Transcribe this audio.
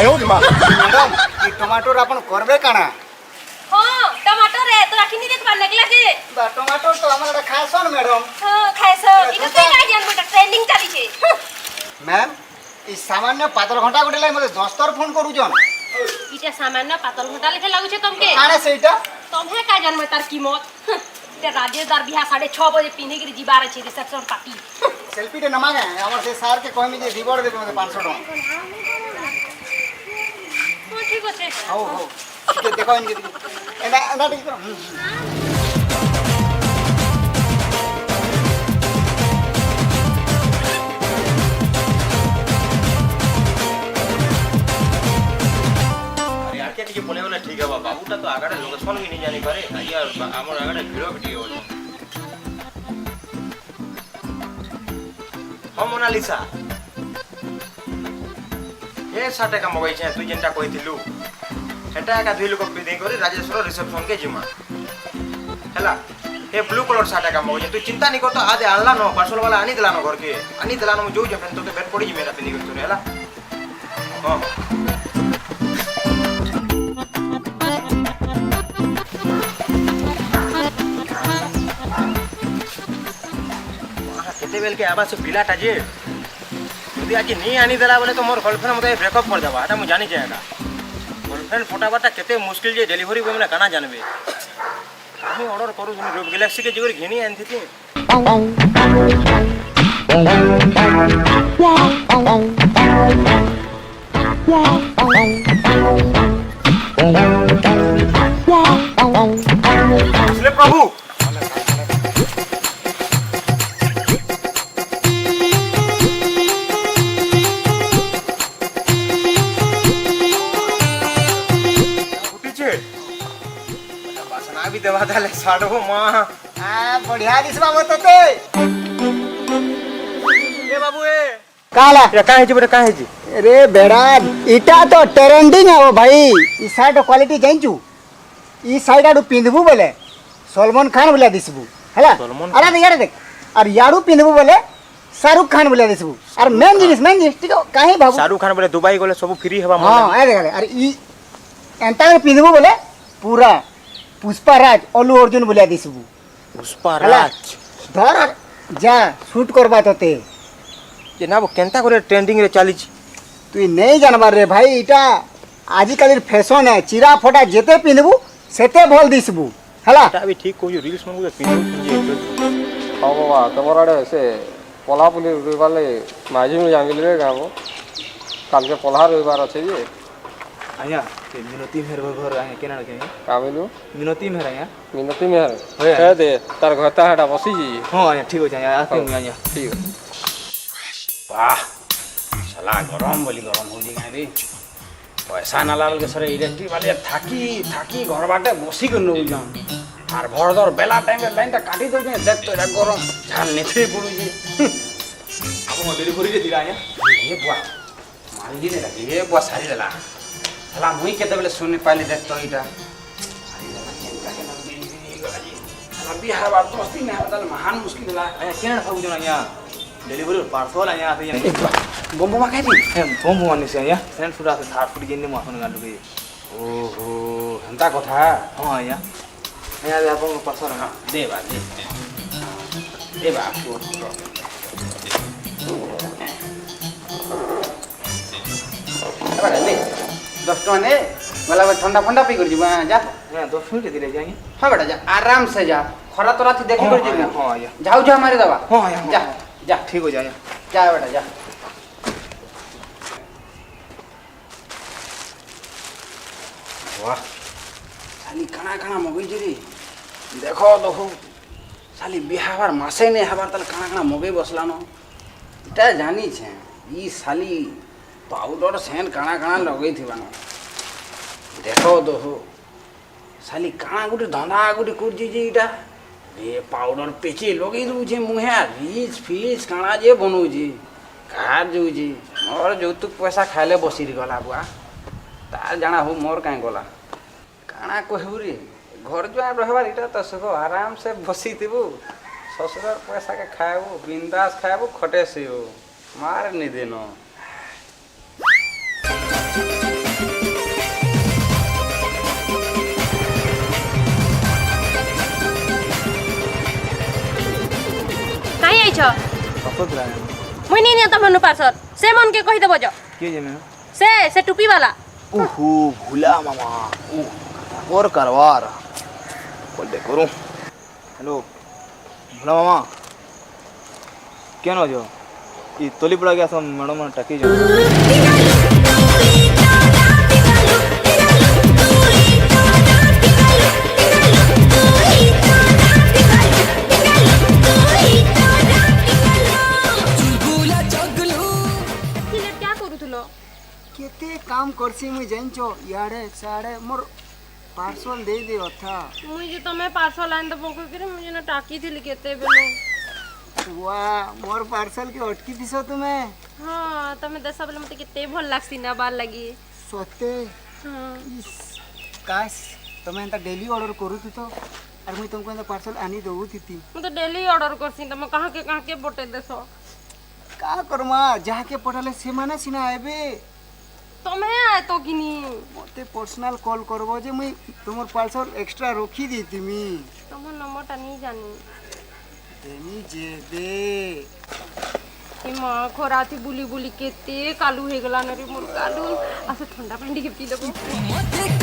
आयो मा मैडम ई टमाटर अपन करबे काना हां टमाटर रे तो रखी नहीं देख पाले के बा टमाटर तो हमरा खासन मैडम हां खाइस इको के का जान बेटा ट्रेंडिंग चली छे मैम ई सामान्य पातल घंटा गुटे लाई मते 10 तर फोन करू जन इटा सामान्य पातल घंटा लेखे लागु छे तुमके काने सेटा तुम्हे का जान तार कीमत ते राजेदार बिहा 6:30 बजे पीने के जीवार छे रिसेप्शन पार्टी सेल्फी दे न मांगे हमर से सार के कहमी जे रिवॉर्ड देबे मते 500 टका हां ठीक আছে हो हो के देखो इनके एना ठीक करो टिके बोले वाला ठीक है बाबूटा तो आगड़े लोकेशन भी नहीं जानी पारे यार हमर आगड़े भिड़ो भिड़ी हो हम मोनालिसा ए साटे का मोबाइल छे तू जेंटा कहिथिलु एटा का दुई लोक पिदे करी राजेश्वर रिसेप्शन के जिमा हला ए ब्लू कलर साटे का मोबाइल तू चिंता नहीं कर तो आदे आनला न पार्सल वाला आनी दिला न घर के आनी दिला न जो जफन तो बेट पड़ी मेरा पिदे कर तू हला हां बेल के आवाज से पिलाटा जे यदि आज नहीं आनी देला बोले तो मोर गर्लफ्रेंड मते ब्रेकअप कर देबा एटा मु जानि जाएगा गर्लफ्रेंड फटाफटा केते मुश्किल जे डिलीवरी बोले काना जानबे আমি অর্ডার করু তুমি রূপ গ্যালাক্সি কে জোর ঘিনি আনতি তি আসলে প্রভু देवा दाले साडो मां बढ़िया दिसबा बतते ए बाबू ए काला ये काहे जी बरे काहे जी अरे बेड़ा इटा तो ट्रेंडिंग है वो भाई ई साइड क्वालिटी जानचू ई साइड आडू पिंदबू बोले सलमान खान बोले दिसबू हला अरे यार देख और याडू पिंदबू बोले शाहरुख खान बोले दिसबू और मेन जिनिस ठीक है काहे बाबू शाहरुख खान बोले दुबई गोले सब फ्री हवा हां ए देख और ई एंटा पिंदबू बोले पूरा पुष्पाराज अल्लू अर्जुन बोलिया दिसबू पुष्पाराज धर जा शूट करबा तते जे ना वो केनता करे ट्रेंडिंग रे चाली छी तू नहीं जानबार रे भाई इटा आजिकल फैशन है चिरा फटा जेते पिनबू सेते भल दिसबू हला ता भी ठीक कोई रील्स में पिनू जे हां बाबा तमर आड़े से पोला पुली रविवाले माझी में जामिल रे गाबो काल के पोला रविवार अछि जे आया ते मिनती मेहर घर आया केना के कामिलु मिनती मेहर आया मिनती मेहर हे दे तार घता हटा बसी जी हां आया ठीक हो जाया आके आया ठीक वाह साला गरम बोली गरम हो जी गाड़ी पैसा ना लागल के सर इलेक्ट्रिक वाले थाकी घर बाटे बसी के न जान आर भरदर बेला टाइम में लाइन ता काटी दो जे देख तो गरम झाल नेथरे पड़ू जी आप डिलीवरी दे दिला आया ये बुआ माल जी ने लगी ये बुआ सारी देला साला मुई केते बेले सुन पाली देख तो इटा साला बिहार बात दोस्ती में बदल महान मुश्किल दिला आया केना खाऊ जना आया डिलीवरी पार्सल आया आते एक बम बम खाई दी हम बम बम से आया फ्रेंड फुटा से 60 फुट गेने माखन गालु के ओहो हंता कथा हां आया आया आपन पार्सल हां दे बा दे बा आपको 10 टका ने वाला ठंडा फंडा पी कर जीवा जा हां 10 मिनट दिले जाएंगे हां बेटा जा आराम से जा खरा तो राती देखी कर जीवा हां आया जाऊ जा हमारे दवा हां आया जा जा ठीक हो जाया जा बेटा जा वाह साली कणा कणा मगई जरी देखो देखो साली बिहार मासे ने हबार तल कणा कणा मगई बसला न इटा जानी छे ई साली पाउडर सेन कणा कणा लगई थिबा न देखो देखो साली कणा गुटी धंधा गुटी कुरजी जी इटा ए पाउडर पेचे लगई दउ छे मुहे रीच फीच कणा जे बनउ जी कार जो जी मोर जौतुक पैसा खाइले बसी गला बुआ तार जाना हो मोर काहे गला काना कहू रे घर जो रहबार इटा तो सुख आराम से बसी थिबू ससुरार पैसा के खाएबू बिंदास खाएबू खटे से हो मार नहीं देनो जाइछ सत रा मुई नहीं नियत मनु पार्सल से मन के कहि देबो जो के जे में से टुपी वाला ओहो भूला मामा और करवार बोल दे करूं हेलो भूला मामा केन जो ई तोली पड़ा गया सब मैडम टकी जो सिलेट क्या करूथलो केते काम करसी मुई जानिछो याडे साडे मोर पार्सल दे दे अथा मुई जे तमे पार्सल आइन दबो करे मुझे ना टाकी थिली केते बेलो वाह मोर पार्सल के अटकी दिसो तुमे हां तमे दसा बेले मते केते भल लागसी ना बार लगी सते हां इस काश तमे एंता डेली ऑर्डर करू तो और मुई तुमको एंता पार्सल आनी दऊ थी मैं तो डेली ऑर्डर करसी तमे कहां के बोटे देसो का करमा जहाँ के पठाले से माने सिना आबे तमे आए तो किनी मते पर्सनल कॉल करबो जे मुई तुमर पार्सल एक्स्ट्रा रखी देती मी तमो नंबरटा नहीं जानी देनी जे दे ए मां खोराती बुली बुली केते कालू हे गला नरे मोर कालू आसे ठंडा पानी के पी लेबो